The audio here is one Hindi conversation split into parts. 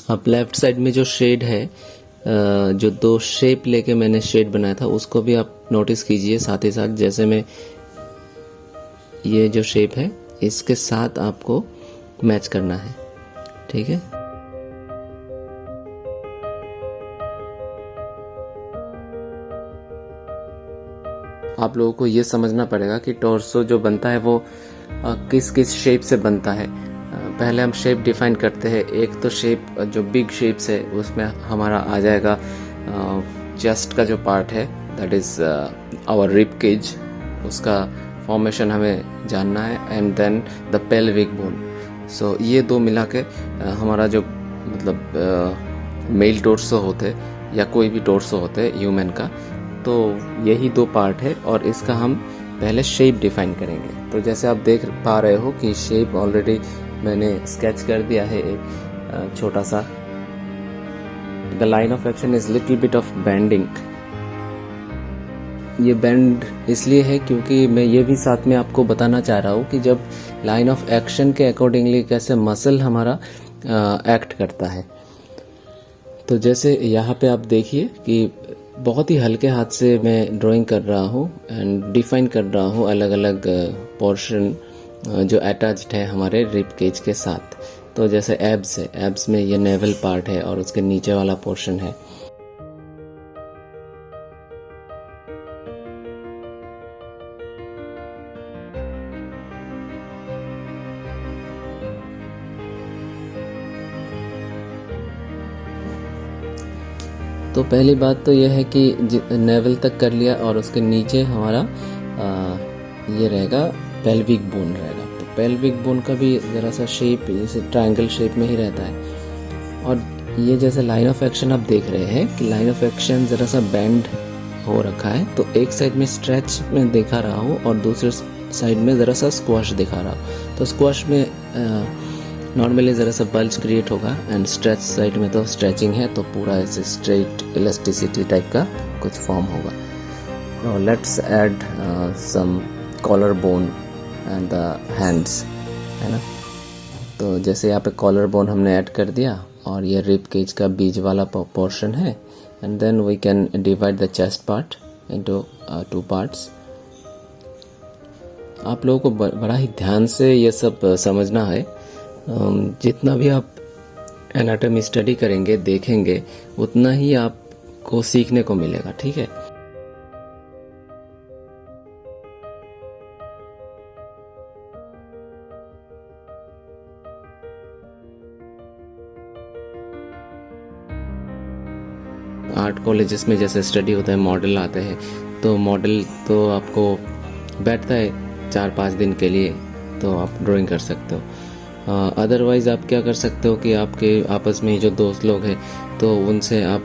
आप लेफ्ट साइड में जो शेड है, जो दो शेप लेके मैंने शेड बनाया था उसको भी आप नोटिस कीजिए साथ ही साथ। जैसे मैं ये जो शेप है इसके साथ आपको मैच करना है, ठीक है। आप लोगों को ये समझना पड़ेगा कि टॉर्सो जो बनता है वो किस किस शेप से बनता है। पहले हम शेप डिफाइन करते हैं। एक तो शेप जो बिग शेप्स है उसमें हमारा आ जाएगा चेस्ट का जो पार्ट है, that is our rib cage, उसका फॉर्मेशन हमें जानना है, and then the pelvic bone. So ये दो मिला के हमारा जो मतलब मेल टॉर्सो होते या कोई भी टॉर्सो होते ह्यूमन का, तो यही दो पार्ट है और इसका हम पहले शेप डिफाइन करेंगे। तो जैसे आप देख पा रहे हो कि शेप ऑलरेडी मैंने स्केच कर दिया है एक छोटा सा। The line of action is little bit of bending. ये बेंड इसलिए है क्योंकि मैं ये भी साथ में आपको बताना चाह रहा हूँ कि जब लाइन ऑफ एक्शन के अकॉर्डिंगली कैसे मसल हमारा एक्ट करता है। तो जैसे यहाँ पे आप देखिए कि बहुत ही हल्के हाथ से मैं ड्राइंग कर रहा हूँ एंड डिफाइन कर रहा हूँ अलग अलग पोर्शन जो अटैच्ड है हमारे रिब केज के साथ। तो जैसे एब्स है, एब्स में ये नेवल पार्ट है और उसके नीचे वाला पोर्शन है। तो पहली बात तो यह है कि नेवल तक कर लिया और उसके नीचे हमारा ये रहेगा पेल्विक बोन रहेगा। तो पेल्विक बोन का भी ज़रा सा शेप जैसे ट्रायंगल शेप में ही रहता है। और ये जैसे लाइन ऑफ एक्शन आप देख रहे हैं कि लाइन ऑफ एक्शन ज़रा सा बेंड हो रखा है। तो एक साइड में स्ट्रेच में दिखा रहा हूँ और दूसरे साइड में ज़रा सा स्क्वाश दिखा रहा हूँ। तो स्क्वाश में नॉर्मली ज़रा सा बल्ज क्रिएट होगा एंड स्ट्रेच साइड में तो स्ट्रेचिंग है, तो पूरा ऐसे स्ट्रेट इलास्टिसिटी टाइप का कुछ फॉर्म होगा। Let's add some collar bone and the hands, है ना। तो जैसे यहाँ पे कॉलर बोन हमने ऐड कर दिया और ये रिब केज का बीच वाला पोर्शन है, and then we can divide the chest part into 2 parts. आप लोगों को बड़ा ही ध्यान से ये सब समझना है। जितना भी आप एनाटॉमी स्टडी करेंगे, देखेंगे, उतना ही आपको सीखने को मिलेगा, ठीक है। आर्ट कॉलेजेस में जैसे स्टडी होता है, मॉडल आते हैं, तो मॉडल तो आपको बैठता है 4-5 दिन के लिए, तो आप ड्राइंग कर सकते हो। अदरवाइज़ आप क्या कर सकते हो कि आपके आपस में जो दोस्त लोग हैं तो उनसे आप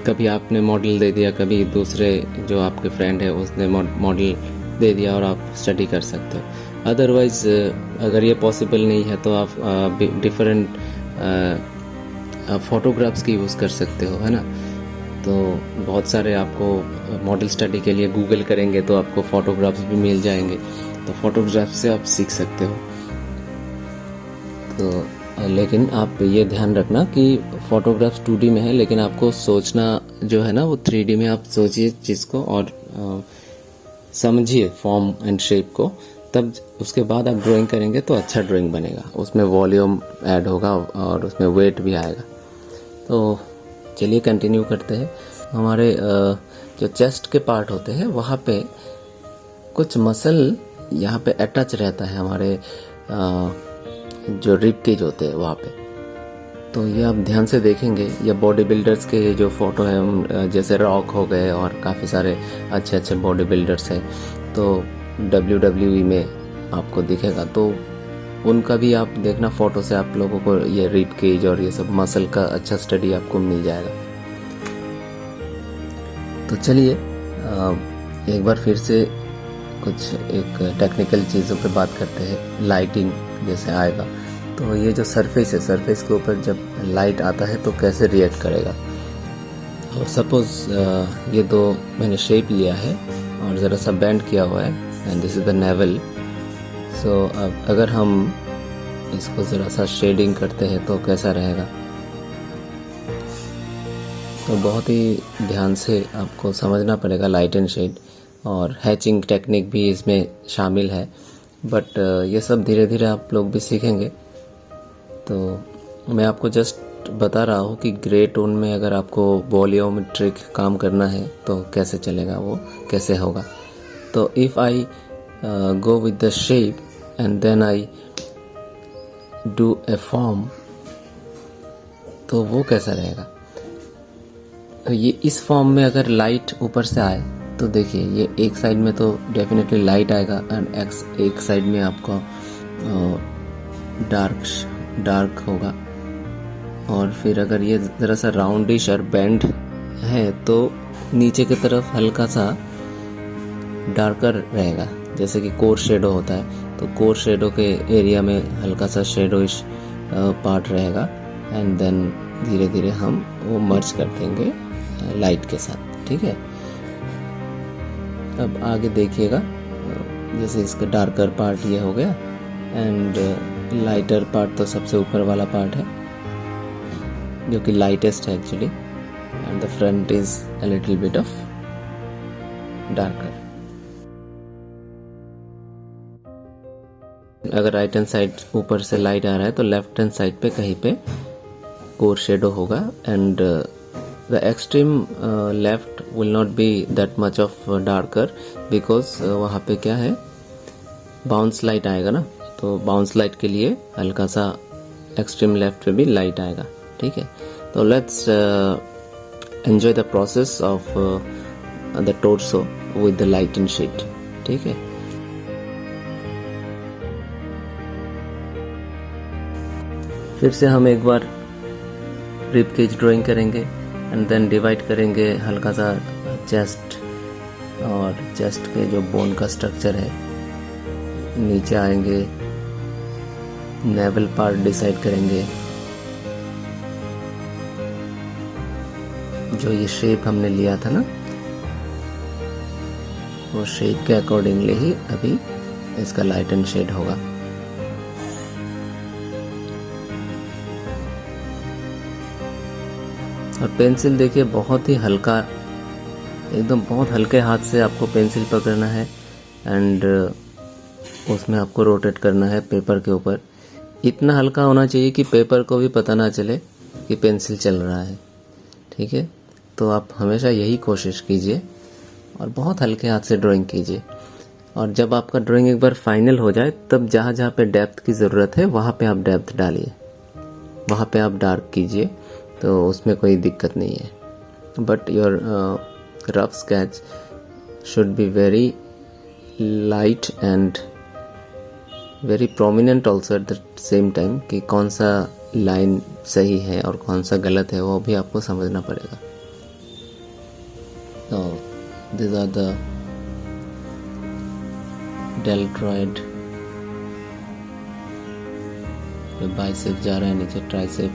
कभी आपने मॉडल दे दिया, कभी दूसरे जो आपके फ्रेंड है उसने मॉडल दे दिया और आप स्टडी कर सकते हो। अदरवाइज़ अगर ये पॉसिबल नहीं है तो आप डिफरेंट फ़ोटोग्राफ्स की यूज़ कर सकते हो, है ना। तो बहुत सारे आपको मॉडल स्टडी के लिए गूगल करेंगे तो आपको फ़ोटोग्राफ्स भी मिल जाएंगे, तो फ़ोटोग्राफ से आप सीख सकते हो। तो लेकिन आप ये ध्यान रखना कि फ़ोटोग्राफ्स 2D में है, लेकिन आपको सोचना जो है ना वो 3D में आप सोचिए चीज़ को और समझिए फॉर्म एंड शेप को, तब उसके बाद आप ड्राइंग करेंगे तो अच्छा ड्राइंग बनेगा। उसमें वॉल्यूम ऐड होगा और उसमें वेट भी आएगा। तो चलिए कंटिन्यू करते हैं। हमारे जो चेस्ट के पार्ट होते हैं वहाँ पे कुछ मसल यहाँ पे अटैच रहता है हमारे जो रिब केज होते हैं वहाँ पे। तो ये आप ध्यान से देखेंगे, ये बॉडी बिल्डर्स के जो फोटो है, जैसे रॉक हो गए और काफ़ी सारे अच्छे अच्छे बॉडी बिल्डर्स हैं, तो WWE में आपको दिखेगा, तो उनका भी आप देखना फ़ोटो से आप लोगों को ये रिब केज और ये सब मसल का अच्छा स्टडी आपको मिल जाएगा। तो चलिए एक बार फिर से कुछ एक टेक्निकल चीज़ों पे बात करते हैं। लाइटिंग जैसे आएगा तो ये जो सरफेस है, सरफेस के ऊपर जब लाइट आता है तो कैसे रिएक्ट करेगा। और सपोज़ ये दो मैंने शेप लिया है और ज़रा सा बेंड किया हुआ है, and this is the navel. So अब अगर हम इसको ज़रा सा शेडिंग करते हैं तो कैसा रहेगा। तो बहुत ही ध्यान से आपको समझना पड़ेगा लाइट एंड शेड, और हैचिंग टेक्निक भी इसमें शामिल है, बट ये सब धीरे धीरे आप लोग भी सीखेंगे। तो मैं आपको जस्ट बता रहा हूँ कि ग्रे टोन में अगर आपको वॉल्यूमेट्रिक काम करना है तो कैसे चलेगा, वो कैसे होगा। तो if I go with the shape and then I do a form, तो वो कैसा रहेगा। तो ये इस फॉर्म में अगर लाइट ऊपर से आए तो देखिए ये एक साइड में तो डेफिनेटली लाइट आएगा, एंड एक साइड में आपका डार्क होगा। और फिर अगर ये ज़रा सा राउंडिश और बेंड है तो नीचे की तरफ हल्का सा डार्कर रहेगा, जैसे कि कोर शेडो होता है, तो कोर शेडो के एरिया में हल्का सा शेडोइश पार्ट रहेगा, एंड देन धीरे धीरे हम वो मर्ज कर देंगे लाइट के साथ। ठीक है, अब आगे देखिएगा, जैसे इसका डार्कर पार्ट ये हो गया, एंड लाइटर पार्ट तो सबसे ऊपर वाला पार्ट है जो कि लाइटेस्ट है actually, and the front is a little bit of darker. अगर राइट हैंड साइड ऊपर से लाइट आ रहा है तो लेफ्ट हैंड साइड पे कहीं पे कोर शेडो होगा, and the extreme left will not be that much of darker, because वहाँ पे क्या है, बाउंस लाइट आएगा ना, तो बाउंस लाइट के लिए हल्का सा एक्सट्रीम लेफ्ट पे भी लाइट आएगा। ठीक है, तो let's enjoy the process of the torso with the light and shade. ठीक है, फिर से हम एक बार रिब केज ड्राइंग करेंगे, एंड देन डिवाइड करेंगे हल्का सा चेस्ट, और चेस्ट के जो बोन का स्ट्रक्चर है नीचे आएंगे, नेवल पार्ट डिसाइड करेंगे, जो ये शेप हमने लिया था ना, वो शेप के अकॉर्डिंगली ही अभी इसका लाइट एंड शेड होगा। और पेंसिल देखिए बहुत ही हल्का, एकदम बहुत हल्के हाथ से आपको पेंसिल पकड़ना है, एंड उसमें आपको रोटेट करना है पेपर के ऊपर। इतना हल्का होना चाहिए कि पेपर को भी पता ना चले कि पेंसिल चल रहा है। ठीक है, तो आप हमेशा यही कोशिश कीजिए और बहुत हल्के हाथ से ड्राइंग कीजिए। और जब आपका ड्राइंग एक बार फाइनल हो जाए तब जहाँ जहाँ पे डेप्थ की ज़रूरत है वहाँ पे आप डेप्थ डालिए, वहाँ पे आप डार्क कीजिए, तो उसमें कोई दिक्कत नहीं है। But your rough sketch should be very light and very prominent also at the same time, कि कौन सा लाइन सही है और कौन सा गलत है वो भी आपको समझना पड़ेगा। तो दिस आर द डेल्ट्रॉइड, बाइसेप जा रहा है नीचे, ट्राइसेप,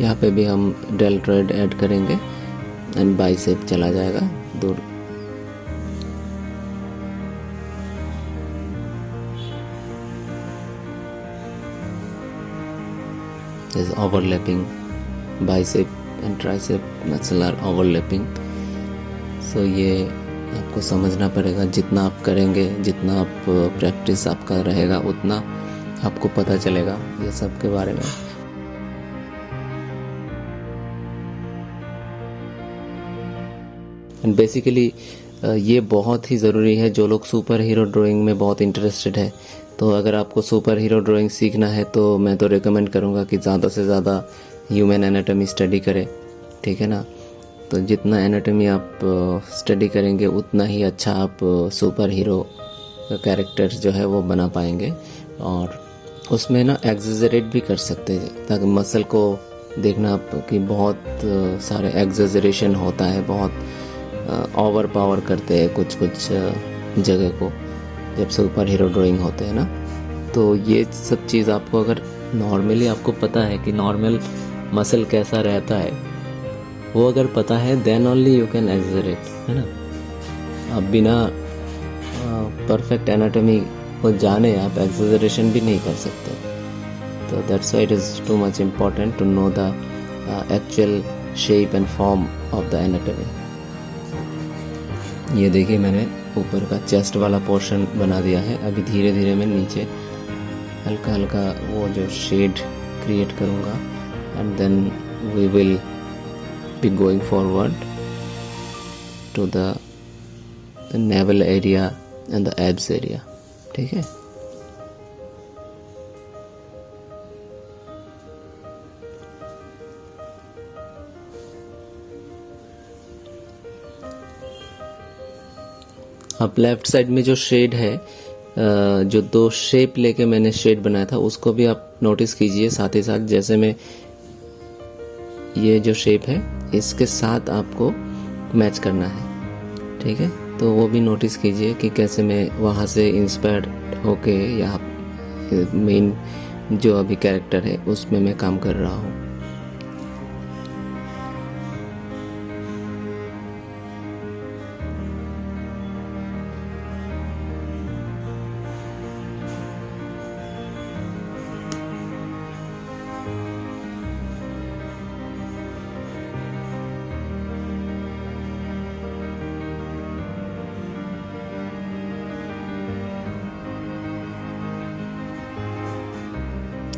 यहाँ पे भी हम डेल्ट्रॉइड ऐड करेंगे एंड बाइसेप चला जाएगा दूर। Is overlapping bicep and tricep muscle are overlapping. So ये आपको समझना पड़ेगा, जितना आप करेंगे, जितना आप प्रैक्टिस आपका रहेगा उतना आपको पता चलेगा ये सब के बारे में। एंड बेसिकली ये बहुत ही ज़रूरी है जो लोग सुपर हीरो ड्राइंग में बहुत इंटरेस्टेड है। तो अगर आपको सुपर हीरो ड्राइंग सीखना है तो मैं तो रिकमेंड करूँगा कि ज़्यादा से ज़्यादा ह्यूमन एनाटॉमी स्टडी करें। ठीक है ना, तो जितना एनाटॉमी आप स्टडी करेंगे उतना ही अच्छा आप सुपर हीरो का कैरेक्टर जो है वो बना पाएंगे। और उसमें ना एग्जेजरेट भी कर सकते हैं, ताकि मसल को देखना आप कि बहुत सारे एग्जेजरेशन होता है, बहुत ओवर पावर करते हैं कुछ कुछ जगह को जब सुपर हीरो ड्राइंग होते हैं ना। तो ये सब चीज़ आपको अगर नॉर्मली आपको पता है कि नॉर्मल मसल कैसा रहता है, वो अगर पता है then only you can exaggerate, है ना। अब बिना परफेक्ट एनाटॉमी को जाने आप एग्जेजरेशन भी नहीं कर सकते। तो that's why it is too much important to know the actual shape and form of the anatomy. ये देखिए मैंने ऊपर का चेस्ट वाला पोर्शन बना दिया है। अभी धीरे धीरे मैं नीचे हल्का हल्का वो जो शेड क्रिएट करूँगा and then we will be going forward to the navel area and the abs area. ठीक है, अब लेफ्ट साइड में जो शेड है, जो दो शेप लेके मैंने शेड बनाया था उसको भी आप नोटिस कीजिए साथ ही साथ। जैसे मैं ये जो शेप है इसके साथ आपको मैच करना है। ठीक है, तो वो भी नोटिस कीजिए कि कैसे मैं वहाँ से इंस्पायर्ड होके या मेन जो अभी कैरेक्टर है उसमें मैं काम कर रहा हूँ।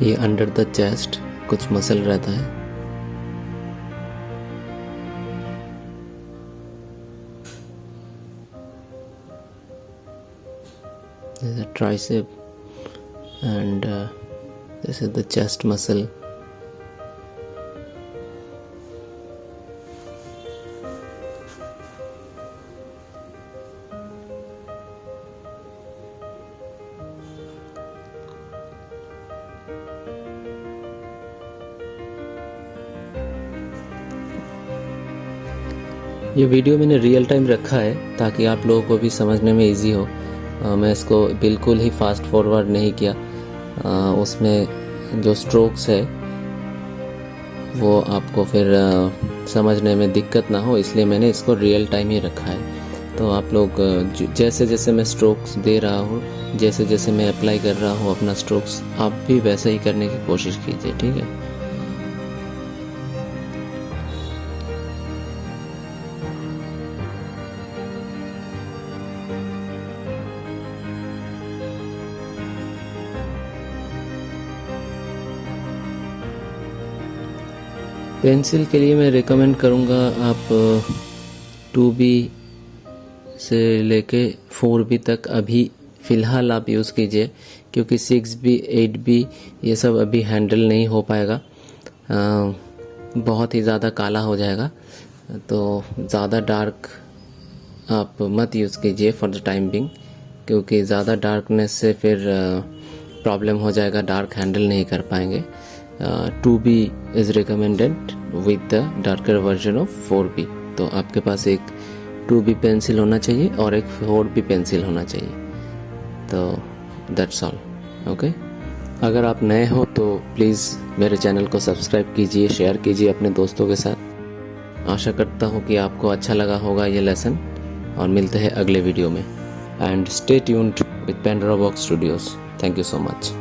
ये अंडर द चेस्ट कुछ मसल रहता है। This is a tricep and this is the chest muscle. ये वीडियो मैंने रियल टाइम रखा है ताकि आप लोगों को भी समझने में इजी हो। मैं इसको बिल्कुल ही फास्ट फॉरवर्ड नहीं किया। उसमें जो स्ट्रोक्स है वो आपको फिर समझने में दिक्कत ना हो, इसलिए मैंने इसको रियल टाइम ही रखा है। तो आप लोग जैसे जैसे मैं स्ट्रोक्स दे रहा हूँ, जैसे जैसे मैं अप्लाई कर रहा हूँ अपना स्ट्रोक्स, आप भी वैसे ही करने की कोशिश कीजिए। ठीक है, पेंसिल के लिए मैं रिकमेंड करूँगा आप 2B से लेके 4B तक अभी फ़िलहाल आप यूज़ कीजिए, क्योंकि 6B 8B ये सब अभी हैंडल नहीं हो पाएगा, बहुत ही ज़्यादा काला हो जाएगा। तो ज़्यादा डार्क आप मत यूज़ कीजिए फॉर द टाइम बिंग, क्योंकि ज़्यादा डार्कनेस से फिर प्रॉब्लम हो जाएगा, डार्क हैंडल नहीं कर पाएंगे। 2B is recommended with the darker version of 4B। तो आपके पास एक 2B पेंसिल होना चाहिए और एक 4B पेंसिल होना चाहिए। तो दैट्स ऑल। ओके, अगर आप नए हो तो प्लीज़ मेरे चैनल को सब्सक्राइब कीजिए, शेयर कीजिए अपने दोस्तों के साथ। आशा करता हूँ कि आपको अच्छा लगा होगा ये लेसन, और मिलते हैं अगले वीडियो में। And stay tuned with Pandora box Studios. Thank you so much.